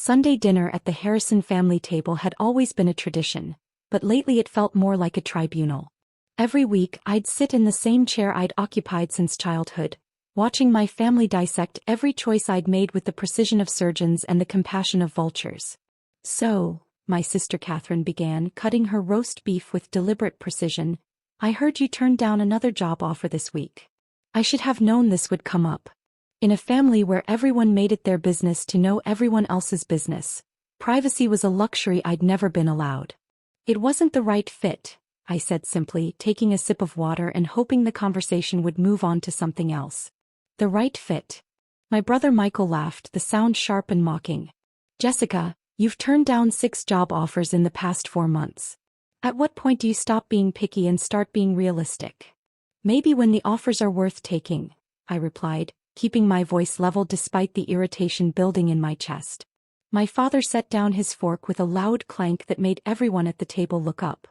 Sunday dinner at the Harrison family table had always been a tradition, but lately it felt more like a tribunal. Every week I'd sit in the same chair I'd occupied since childhood, watching my family dissect every choice I'd made with the precision of surgeons and the compassion of vultures. "So," my sister Catherine began, cutting her roast beef with deliberate precision, "I heard you turned down another job offer this week. I should have known this would come up. In a family where everyone made it their business to know everyone else's business, privacy was a luxury I'd never been allowed." "It wasn't the right fit," I said simply, taking a sip of water and hoping the conversation would move on to something else. "The right fit?" My brother Michael laughed, the sound sharp and mocking. "Jessica, you've turned down 6 job offers in the past 4 months. At what point do you stop being picky and start being realistic?" "Maybe when the offers are worth taking," I replied, keeping my voice level despite the irritation building in my chest. My father set down his fork with a loud clank that made everyone at the table look up.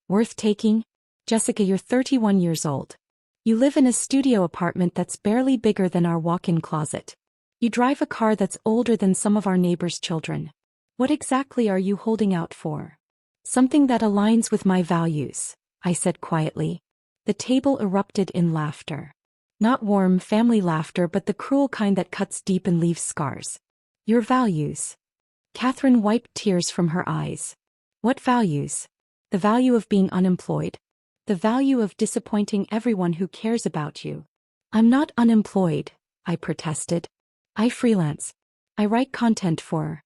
"Worth taking? Jessica, you're 31 years old. You live in a studio apartment that's barely bigger than our walk-in closet. You drive a car that's older than some of our neighbors' children. What exactly are you holding out for?" "Something that aligns with my values," I said quietly. The table erupted in laughter. Not warm family laughter, but the cruel kind that cuts deep and leaves scars. "Your values?" Catherine wiped tears from her eyes. "What values? The value of being unemployed? The value of disappointing everyone who cares about you?" "I'm not unemployed," I protested. "I freelance. I write content for—"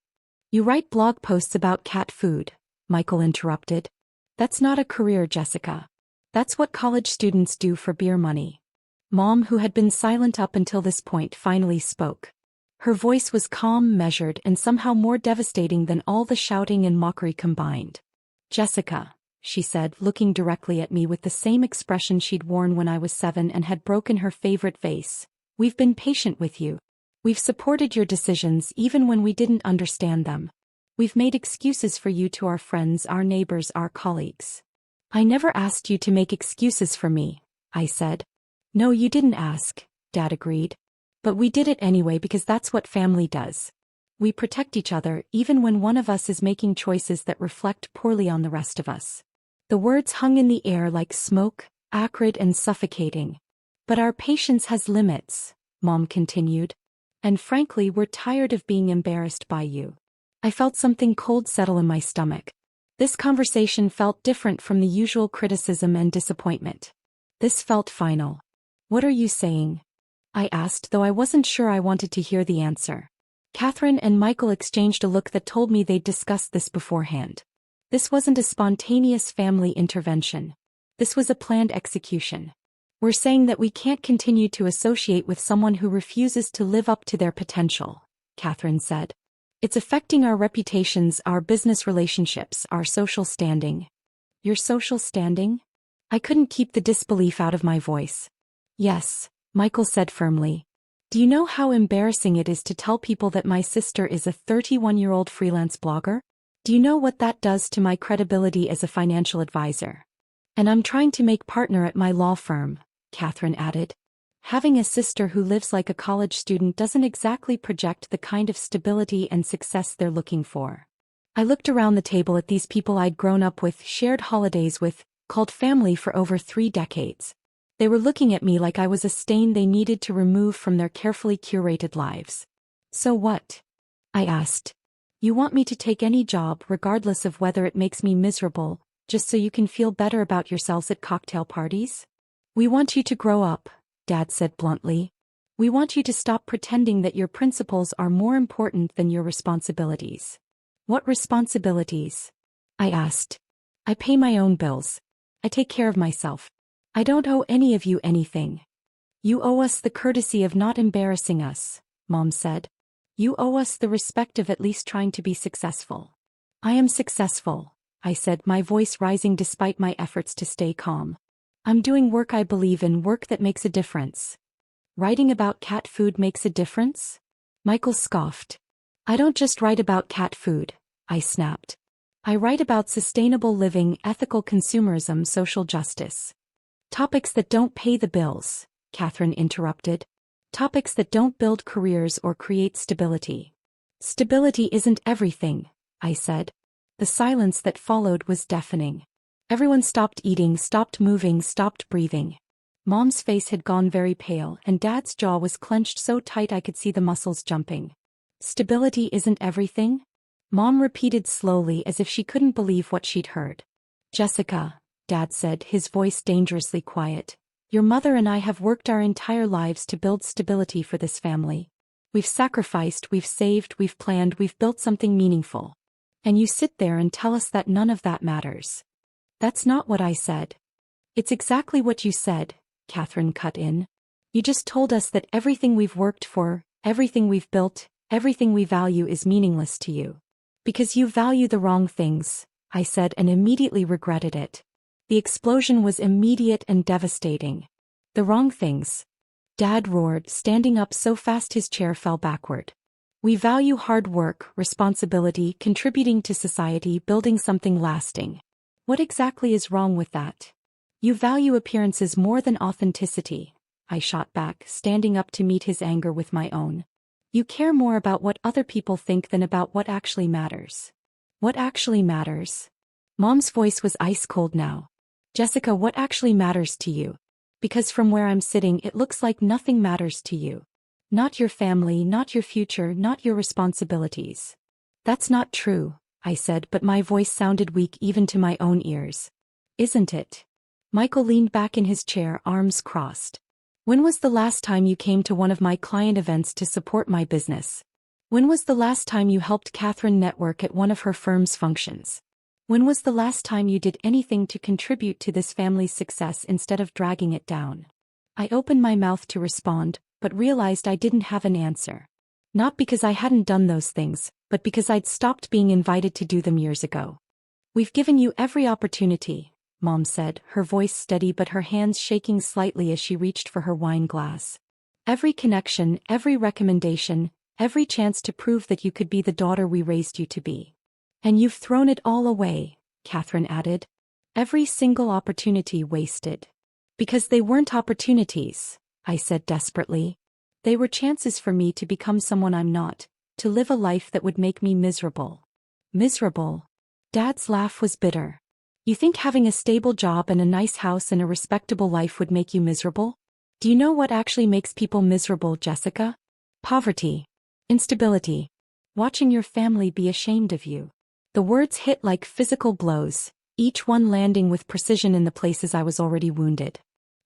"You write blog posts about cat food," Michael interrupted. "That's not a career, Jessica. That's what college students do for beer money." Mom, who had been silent up until this point, finally spoke. Her voice was calm, measured, and somehow more devastating than all the shouting and mockery combined. "Jessica," she said, looking directly at me with the same expression she'd worn when I was 7 and had broken her favorite vase, "we've been patient with you. We've supported your decisions even when we didn't understand them. We've made excuses for you to our friends, our neighbors, our colleagues." "I never asked you to make excuses for me," I said. "No, you didn't ask," Dad agreed. "But we did it anyway because that's what family does. We protect each other even when one of us is making choices that reflect poorly on the rest of us." The words hung in the air like smoke, acrid and suffocating. "But our patience has limits," Mom continued. "And frankly, we're tired of being embarrassed by you." I felt something cold settle in my stomach. This conversation felt different from the usual criticism and disappointment. This felt final. "What are you saying?" I asked, though I wasn't sure I wanted to hear the answer. Catherine and Michael exchanged a look that told me they'd discussed this beforehand. This wasn't a spontaneous family intervention. This was a planned execution. "We're saying that we can't continue to associate with someone who refuses to live up to their potential," Catherine said. "It's affecting our reputations, our business relationships, our social standing." "Your social standing?" I couldn't keep the disbelief out of my voice. "Yes," Michael said firmly. "Do you know how embarrassing it is to tell people that my sister is a 31-year-old freelance blogger? Do you know what that does to my credibility as a financial advisor? And I'm trying to make partner at my law firm," Catherine added. "Having a sister who lives like a college student doesn't exactly project the kind of stability and success they're looking for." I looked around the table at these people I'd grown up with, shared holidays with, called family for over 3 decades. They were looking at me like I was a stain they needed to remove from their carefully curated lives. "So what?" I asked. "You want me to take any job, regardless of whether it makes me miserable, just so you can feel better about yourselves at cocktail parties?" "We want you to grow up," Dad said bluntly. "We want you to stop pretending that your principles are more important than your responsibilities." "What responsibilities?" I asked. "I pay my own bills. I take care of myself. I don't owe any of you anything." "You owe us the courtesy of not embarrassing us," Mom said. "You owe us the respect of at least trying to be successful." "I am successful," I said, my voice rising despite my efforts to stay calm. "I'm doing work I believe in, work that makes a difference." "Writing about cat food makes a difference?" Michael scoffed. "I don't just write about cat food," I snapped. "I write about sustainable living, ethical consumerism, social justice." "Topics that don't pay the bills," Catherine interrupted. "Topics that don't build careers or create stability." Stability isn't everything, I said. The silence that followed was deafening. Everyone stopped eating, stopped moving, stopped breathing. Mom's face had gone very pale and Dad's jaw was clenched so tight I could see the muscles jumping. Stability isn't everything? Mom repeated slowly as if she couldn't believe what she'd heard. Jessica, Dad said, his voice dangerously quiet. Your mother and I have worked our entire lives to build stability for this family. We've sacrificed, we've saved, we've planned, we've built something meaningful. And you sit there and tell us that none of that matters. That's not what I said. It's exactly what you said, Catherine cut in. You just told us that everything we've worked for, everything we've built, everything we value is meaningless to you. Because you value the wrong things, I said and immediately regretted it. The explosion was immediate and devastating. The wrong things. Dad roared, standing up so fast his chair fell backward. We value hard work, responsibility, contributing to society, building something lasting. What exactly is wrong with that? You value appearances more than authenticity, I shot back, standing up to meet his anger with my own. You care more about what other people think than about what actually matters. What actually matters? Mom's voice was ice cold now. Jessica, what actually matters to you? Because from where I'm sitting it looks like nothing matters to you. Not your family, not your future, not your responsibilities. That's not true, I said, but my voice sounded weak even to my own ears. Isn't it? Michael leaned back in his chair, arms crossed. When was the last time you came to one of my client events to support my business? When was the last time you helped Catherine network at one of her firm's functions? When was the last time you did anything to contribute to this family's success instead of dragging it down? I opened my mouth to respond, but realized I didn't have an answer. Not because I hadn't done those things, but because I'd stopped being invited to do them years ago. We've given you every opportunity, Mom said, her voice steady but her hands shaking slightly as she reached for her wine glass. Every connection, every recommendation, every chance to prove that you could be the daughter we raised you to be. And you've thrown it all away, Catherine added. Every single opportunity wasted. Because they weren't opportunities, I said desperately. They were chances for me to become someone I'm not, to live a life that would make me miserable. Miserable? Dad's laugh was bitter. You think having a stable job and a nice house and a respectable life would make you miserable? Do you know what actually makes people miserable, Jessica? Poverty. Instability. Watching your family be ashamed of you. The words hit like physical blows, each one landing with precision in the places I was already wounded.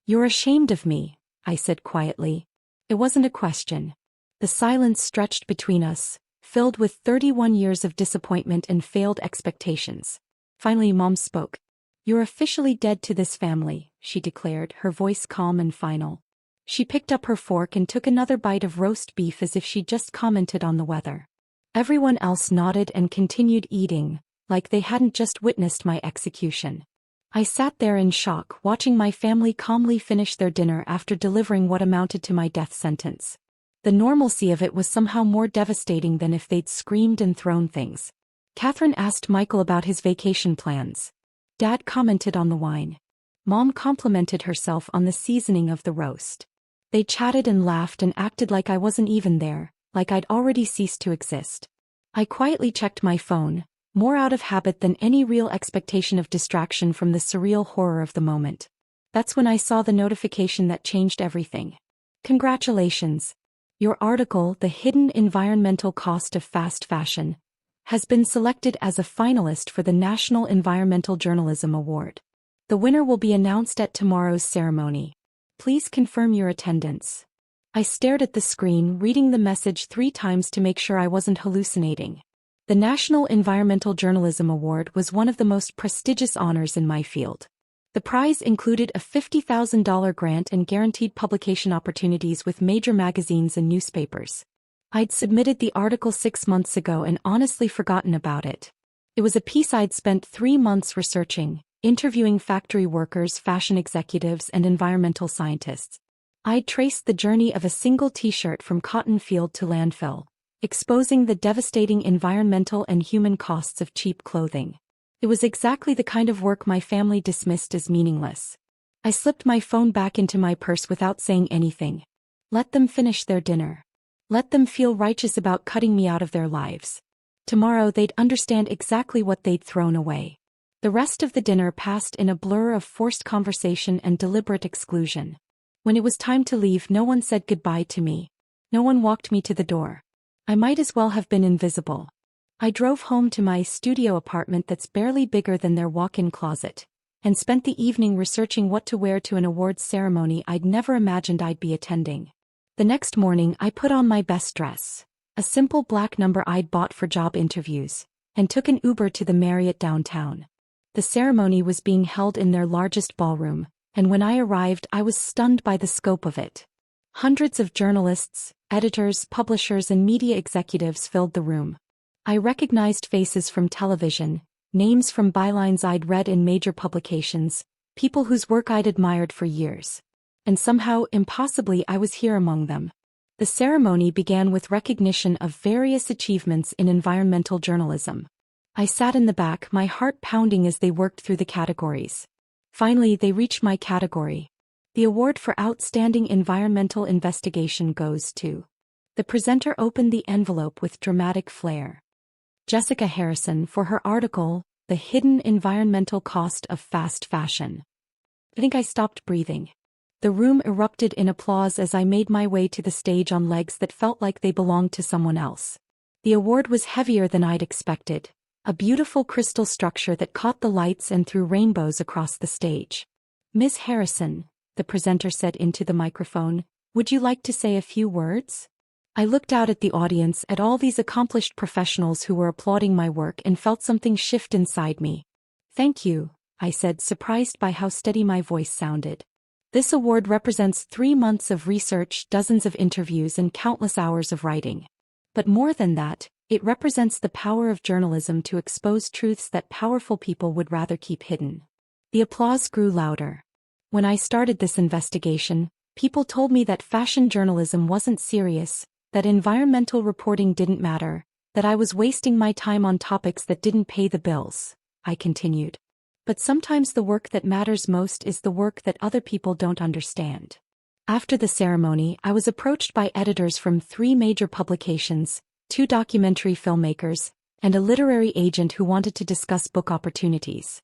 You're ashamed of me, I said quietly. It wasn't a question. The silence stretched between us, filled with 31 years of disappointment and failed expectations. Finally, Mom spoke. You're officially dead to this family, she declared, her voice calm and final. She picked up her fork and took another bite of roast beef as if she'd just commented on the weather. Everyone else nodded and continued eating, like they hadn't just witnessed my execution. I sat there in shock, watching my family calmly finish their dinner after delivering what amounted to my death sentence. The normalcy of it was somehow more devastating than if they'd screamed and thrown things. Catherine asked Michael about his vacation plans. Dad commented on the wine. Mom complimented herself on the seasoning of the roast. They chatted and laughed and acted like I wasn't even there, like I'd already ceased to exist. I quietly checked my phone, more out of habit than any real expectation of distraction from the surreal horror of the moment. That's when I saw the notification that changed everything. Congratulations. Your article, The Hidden Environmental Cost of Fast Fashion, has been selected as a finalist for the National Environmental Journalism Award. The winner will be announced at tomorrow's ceremony. Please confirm your attendance. I stared at the screen, reading the message 3 times to make sure I wasn't hallucinating. The National Environmental Journalism Award was one of the most prestigious honors in my field. The prize included a $50,000 grant and guaranteed publication opportunities with major magazines and newspapers. I'd submitted the article 6 months ago and honestly forgotten about it. It was a piece I'd spent 3 months researching, interviewing factory workers, fashion executives, and environmental scientists. I'd traced the journey of a single t-shirt from cotton field to landfill, exposing the devastating environmental and human costs of cheap clothing. It was exactly the kind of work my family dismissed as meaningless. I slipped my phone back into my purse without saying anything. Let them finish their dinner. Let them feel righteous about cutting me out of their lives. Tomorrow they'd understand exactly what they'd thrown away. The rest of the dinner passed in a blur of forced conversation and deliberate exclusion. When it was time to leave, no one said goodbye to me. No one walked me to the door. I might as well have been invisible. I drove home to my studio apartment that's barely bigger than their walk-in closet, and spent the evening researching what to wear to an awards ceremony I'd never imagined I'd be attending. The next morning I put on my best dress, a simple black number I'd bought for job interviews, and took an Uber to the Marriott downtown. The ceremony was being held in their largest ballroom, and when I arrived I was stunned by the scope of it. Hundreds of journalists, editors, publishers and media executives filled the room. I recognized faces from television, names from bylines I'd read in major publications, people whose work I'd admired for years. And somehow, impossibly, I was here among them. The ceremony began with recognition of various achievements in environmental journalism. I sat in the back, my heart pounding as they worked through the categories. Finally, they reached my category. The award for Outstanding Environmental Investigation goes to. The presenter opened the envelope with dramatic flair. Jessica Harrison for her article, The Hidden Environmental Cost of Fast Fashion. I think I stopped breathing. The room erupted in applause as I made my way to the stage on legs that felt like they belonged to someone else. The award was heavier than I'd expected, a beautiful crystal structure that caught the lights and threw rainbows across the stage. Ms. Harrison, the presenter said into the microphone, would you like to say a few words? I looked out at the audience, at all these accomplished professionals who were applauding my work, and felt something shift inside me. Thank you, I said, surprised by how steady my voice sounded. This award represents 3 months of research, dozens of interviews, and countless hours of writing. But more than that, it represents the power of journalism to expose truths that powerful people would rather keep hidden. The applause grew louder. When I started this investigation, people told me that fashion journalism wasn't serious, that environmental reporting didn't matter, that I was wasting my time on topics that didn't pay the bills, I continued. But sometimes the work that matters most is the work that other people don't understand. After the ceremony, I was approached by editors from 3 major publications, 2 documentary filmmakers, and a literary agent who wanted to discuss book opportunities.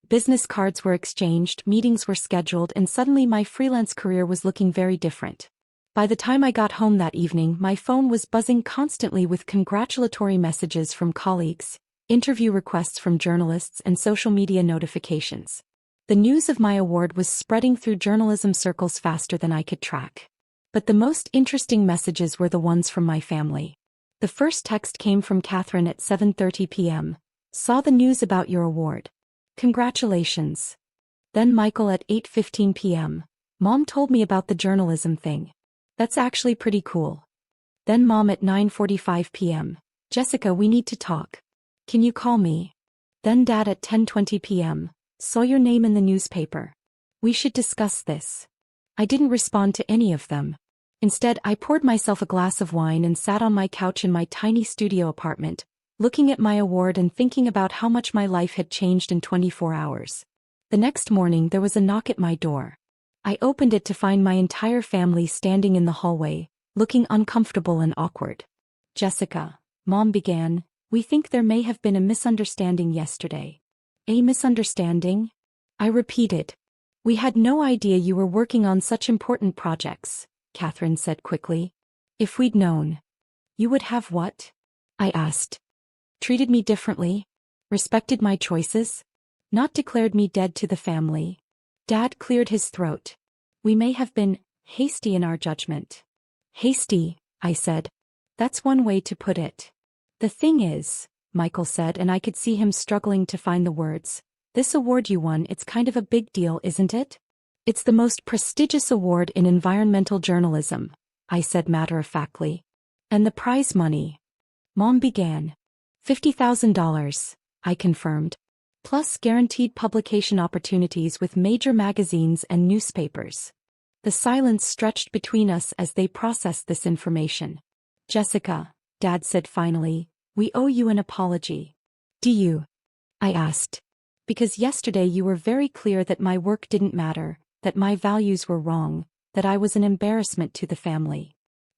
Business cards were exchanged, meetings were scheduled, and suddenly my freelance career was looking very different. By the time I got home that evening, my phone was buzzing constantly with congratulatory messages from colleagues, interview requests from journalists, and social media notifications. The news of my award was spreading through journalism circles faster than I could track. But the most interesting messages were the ones from my family. The first text came from Catherine at 7:30 p.m. Saw the news about your award. Congratulations. Then Michael at 8:15 p.m. Mom told me about the journalism thing. That's actually pretty cool. Then Mom at 9:45 p.m. Jessica, we need to talk. Can you call me? Then Dad at 10:20 p.m. Saw your name in the newspaper. We should discuss this. I didn't respond to any of them. Instead, I poured myself a glass of wine and sat on my couch in my tiny studio apartment, looking at my award and thinking about how much my life had changed in 24 hours. The next morning there was a knock at my door. I opened it to find my entire family standing in the hallway, looking uncomfortable and awkward. Jessica, Mom began, we think there may have been a misunderstanding yesterday. A misunderstanding? I repeated. We had no idea you were working on such important projects, Catherine said quickly. If we'd known. You would have what? I asked. Treated me differently? Respected my choices? Not declared me dead to the family? Dad cleared his throat. We may have been hasty in our judgment. Hasty, I said. That's one way to put it. The thing is, Michael said, and I could see him struggling to find the words, this award you won, it's kind of a big deal, isn't it? It's the most prestigious award in environmental journalism, I said matter-of-factly. And the prize money? Mom began. $50,000, I confirmed. Plus guaranteed publication opportunities with major magazines and newspapers. The silence stretched between us as they processed this information. Jessica, Dad said finally, we owe you an apology. Do you? I asked. Because yesterday you were very clear that my work didn't matter, that my values were wrong, that I was an embarrassment to the family.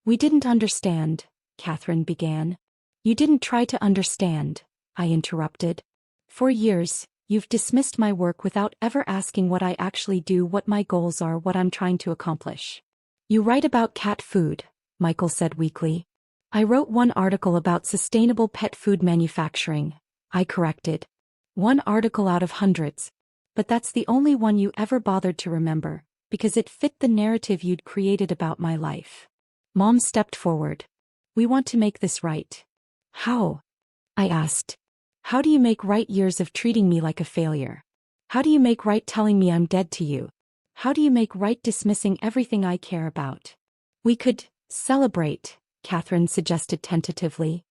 We didn't understand, Catherine began. You didn't try to understand, I interrupted. For years, you've dismissed my work without ever asking what I actually do, what my goals are, what I'm trying to accomplish. You write about cat food, Michael said weakly. I wrote one article about sustainable pet food manufacturing, I corrected. One article out of hundreds. But that's the only one you ever bothered to remember, because it fit the narrative you'd created about my life. Mom stepped forward. We want to make this right. How? I asked. How do you make right years of treating me like a failure? How do you make right telling me I'm dead to you? How do you make right dismissing everything I care about? We could celebrate, Catherine suggested tentatively.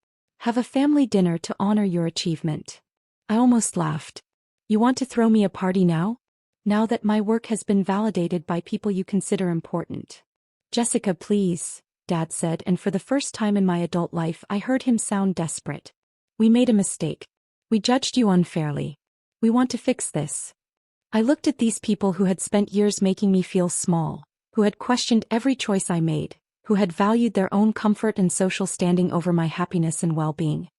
Have a family dinner to honor your achievement. I almost laughed. You want to throw me a party now? Now that my work has been validated by people you consider important. Jessica, please, Dad said, and for the first time in my adult life I heard him sound desperate. We made a mistake. We judged you unfairly. We want to fix this. I looked at these people who had spent years making me feel small, who had questioned every choice I made, who had valued their own comfort and social standing over my happiness and well-being.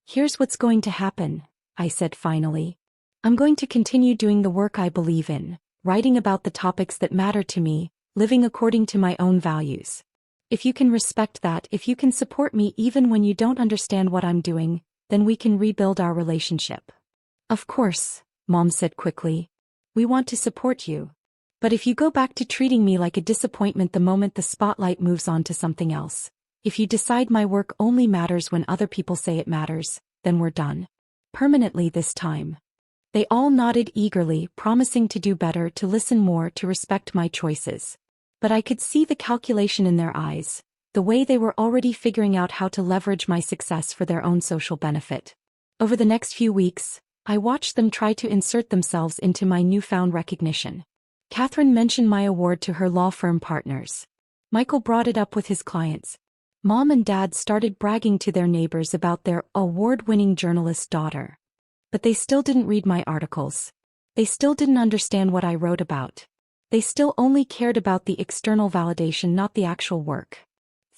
Here's what's going to happen, I said finally. I'm going to continue doing the work I believe in, writing about the topics that matter to me, living according to my own values. If you can respect that, if you can support me even when you don't understand what I'm doing, then we can rebuild our relationship. Of course, Mom said quickly. We want to support you. But if you go back to treating me like a disappointment the moment the spotlight moves on to something else, if you decide my work only matters when other people say it matters, then we're done. Permanently this time. They all nodded eagerly, promising to do better, to listen more, to respect my choices. But I could see the calculation in their eyes, the way they were already figuring out how to leverage my success for their own social benefit. Over the next few weeks, I watched them try to insert themselves into my newfound recognition. Catherine mentioned my award to her law firm partners. Michael brought it up with his clients. Mom and Dad started bragging to their neighbors about their award-winning journalist daughter. But they still didn't read my articles. They still didn't understand what I wrote about. They still only cared about the external validation, not the actual work.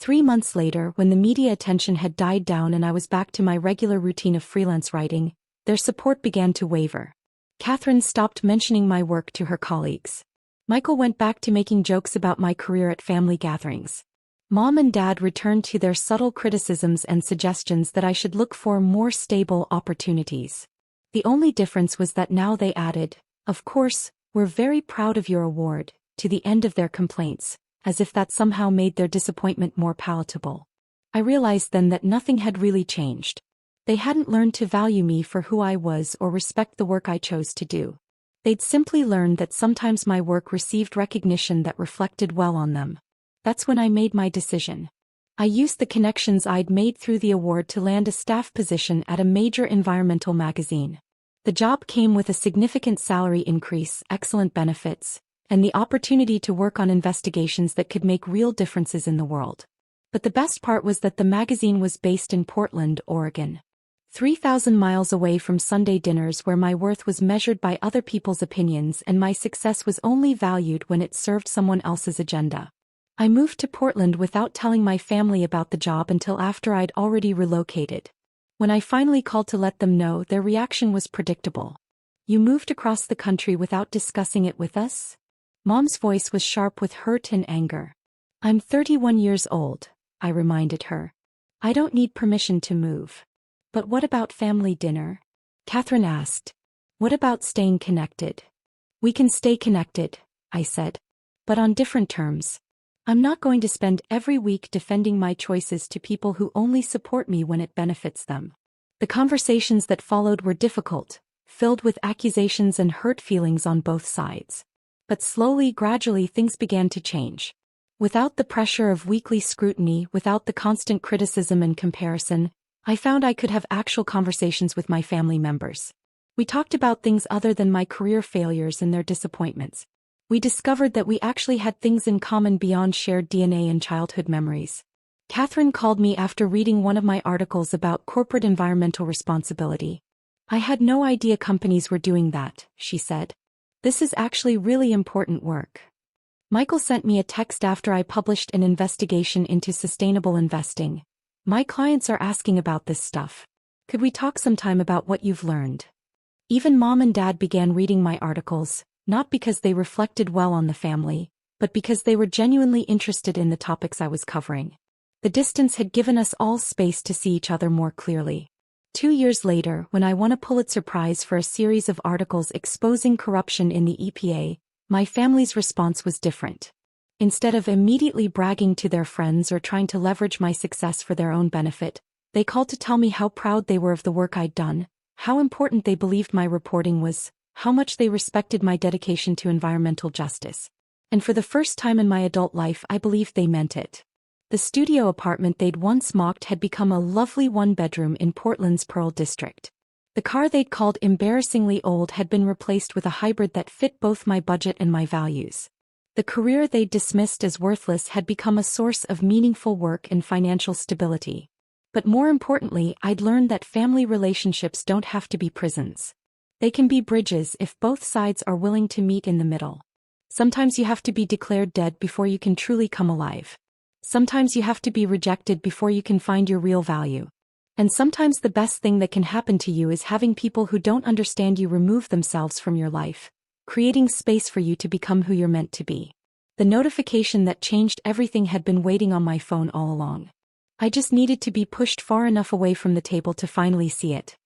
3 months later, when the media attention had died down and I was back to my regular routine of freelance writing, their support began to waver. Catherine stopped mentioning my work to her colleagues. Michael went back to making jokes about my career at family gatherings. Mom and Dad returned to their subtle criticisms and suggestions that I should look for more stable opportunities. The only difference was that now they added, "Of course, we're very proud of your award," to the end of their complaints, as if that somehow made their disappointment more palatable. I realized then that nothing had really changed. They hadn't learned to value me for who I was or respect the work I chose to do. They'd simply learned that sometimes my work received recognition that reflected well on them. That's when I made my decision. I used the connections I'd made through the award to land a staff position at a major environmental magazine. The job came with a significant salary increase, excellent benefits, and the opportunity to work on investigations that could make real differences in the world. But the best part was that the magazine was based in Portland, Oregon. 3,000 miles away from Sunday dinners where my worth was measured by other people's opinions and my success was only valued when it served someone else's agenda. I moved to Portland without telling my family about the job until after I'd already relocated. When I finally called to let them know, their reaction was predictable. "You moved across the country without discussing it with us?" Mom's voice was sharp with hurt and anger. "I'm 31 years old," I reminded her. "I don't need permission to move." "But what about family dinner?" Catherine asked. "What about staying connected?" "We can stay connected," I said. "But on different terms. I'm not going to spend every week defending my choices to people who only support me when it benefits them." The conversations that followed were difficult, filled with accusations and hurt feelings on both sides. But slowly, gradually, things began to change. Without the pressure of weekly scrutiny, without the constant criticism and comparison, I found I could have actual conversations with my family members. We talked about things other than my career failures and their disappointments. We discovered that we actually had things in common beyond shared DNA and childhood memories. Catherine called me after reading one of my articles about corporate environmental responsibility. "I had no idea companies were doing that," she said. "This is actually really important work." Michael sent me a text after I published an investigation into sustainable investing. My clients are asking about this stuff. Could we talk sometime about what you've learned? Even mom and dad began reading my articles, not because they reflected well on the family, but because they were genuinely interested in the topics I was covering. The distance had given us all space to see each other more clearly. 2 years later, when I won a Pulitzer Prize for a series of articles exposing corruption in the EPA, my family's response was different. Instead of immediately bragging to their friends or trying to leverage my success for their own benefit, they called to tell me how proud they were of the work I'd done, how important they believed my reporting was, how much they respected my dedication to environmental justice. And for the first time in my adult life, I believed they meant it. The studio apartment they'd once mocked had become a lovely one-bedroom in Portland's Pearl District. The car they'd called embarrassingly old had been replaced with a hybrid that fit both my budget and my values. The career they'd dismissed as worthless had become a source of meaningful work and financial stability. But more importantly, I'd learned that family relationships don't have to be prisons. They can be bridges if both sides are willing to meet in the middle. Sometimes you have to be declared dead before you can truly come alive. Sometimes you have to be rejected before you can find your real value. And sometimes the best thing that can happen to you is having people who don't understand you remove themselves from your life, creating space for you to become who you're meant to be. The notification that changed everything had been waiting on my phone all along. I just needed to be pushed far enough away from the table to finally see it.